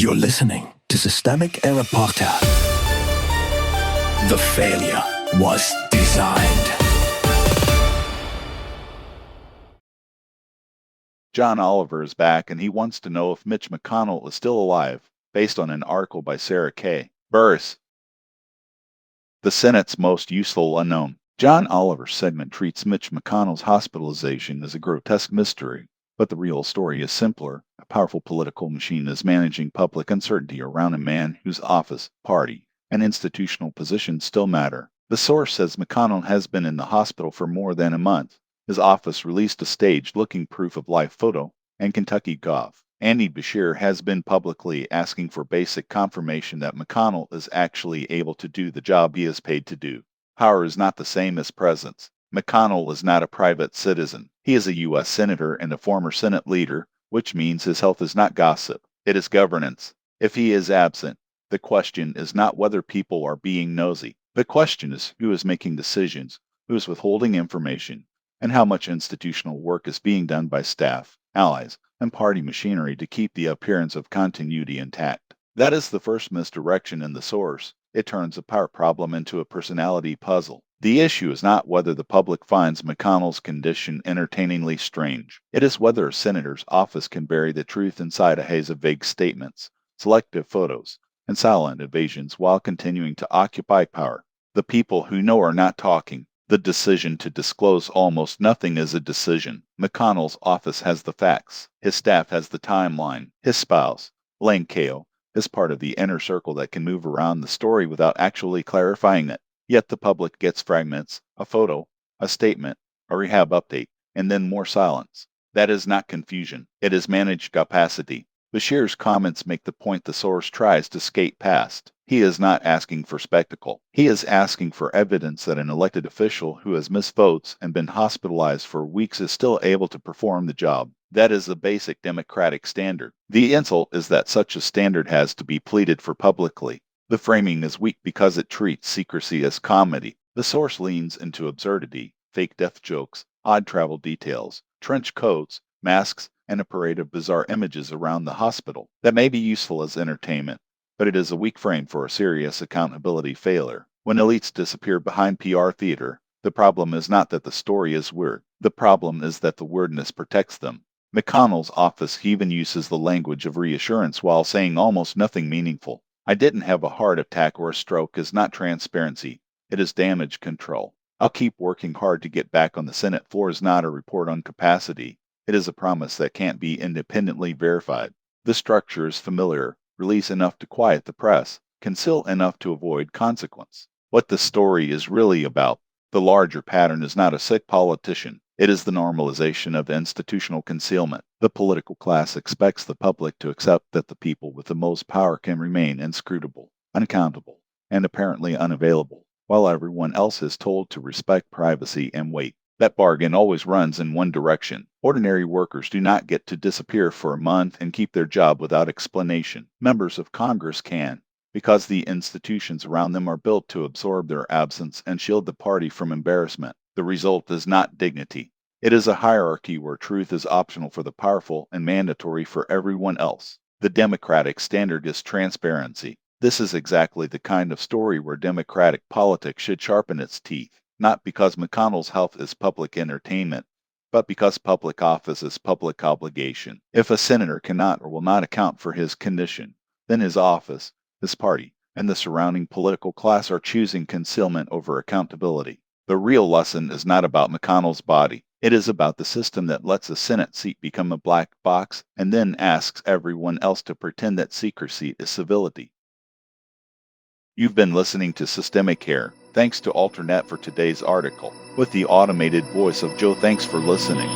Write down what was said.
You're listening to Systemic Error Podcast. The failure was designed. John Oliver is back, and he wants to know if Mitch McConnell is still alive, based on an article by Sarah K. Burris. The Senate's most useful unknown. John Oliver's segment treats Mitch McConnell's hospitalization as a grotesque mystery, but the real story is simpler. A powerful political machine is managing public uncertainty around a man whose office, party, and institutional position still matter. The source says McConnell has been in the hospital for more than a month. His office released a staged-looking proof-of-life photo, and Kentucky Gov. Andy Beshear has been publicly asking for basic confirmation that McConnell is actually able to do the job he is paid to do. Power is not the same as presence. McConnell is not a private citizen. He is a U.S. Senator and a former Senate leader, which means his health is not gossip. It is governance. If he is absent, the question is not whether people are being nosy. The question is who is making decisions, who is withholding information, and how much institutional work is being done by staff, allies, and party machinery to keep the appearance of continuity intact. That is the first misdirection in the source. It turns a power problem into a personality puzzle. The issue is not whether the public finds McConnell's condition entertainingly strange. It is whether a senator's office can bury the truth inside a haze of vague statements, selective photos, and silent evasions while continuing to occupy power. The people who know are not talking. The decision to disclose almost nothing is a decision. McConnell's office has the facts. His staff has the timeline. His spouse, Elaine Kao, is part of the inner circle that can move around the story without actually clarifying it. Yet the public gets fragments, a photo, a statement, a rehab update, and then more silence. That is not confusion. It is managed opacity. Beshear's comments make the point the source tries to skate past. He is not asking for spectacle. He is asking for evidence that an elected official who has missed votes and been hospitalized for weeks is still able to perform the job. That is a basic democratic standard. The insult is that such a standard has to be pleaded for publicly. The framing is weak because it treats secrecy as comedy. The source leans into absurdity, fake death jokes, odd travel details, trench coats, masks, and a parade of bizarre images around the hospital. That may be useful as entertainment, but it is a weak frame for a serious accountability failure. When elites disappear behind PR theater, the problem is not that the story is weird. The problem is that the weirdness protects them. McConnell's office even uses the language of reassurance while saying almost nothing meaningful. I didn't have a heart attack or a stroke is not transparency. It is damage control. I'll keep working hard to get back on the Senate floor is not a report on capacity. It is a promise that can't be independently verified. The structure is familiar, release enough to quiet the press, conceal enough to avoid consequence. What the story is really about, the larger pattern is not a sick politician. It is the normalization of institutional concealment. The political class expects the public to accept that the people with the most power can remain inscrutable, unaccountable, and apparently unavailable, while everyone else is told to respect privacy and wait. That bargain always runs in one direction. Ordinary workers do not get to disappear for a month and keep their job without explanation. Members of Congress can, because the institutions around them are built to absorb their absence and shield the party from embarrassment. The result is not dignity. It is a hierarchy where truth is optional for the powerful and mandatory for everyone else. The democratic standard is transparency. This is exactly the kind of story where democratic politics should sharpen its teeth, not because McConnell's health is public entertainment, but because public office is public obligation. If a senator cannot or will not account for his condition, then his office, his party, and the surrounding political class are choosing concealment over accountability. The real lesson is not about McConnell's body. It is about the system that lets a Senate seat become a black box and then asks everyone else to pretend that secrecy is civility. You've been listening to Systemic Care. Thanks to Alternet for today's article. With the automated voice of Joe, thanks for listening.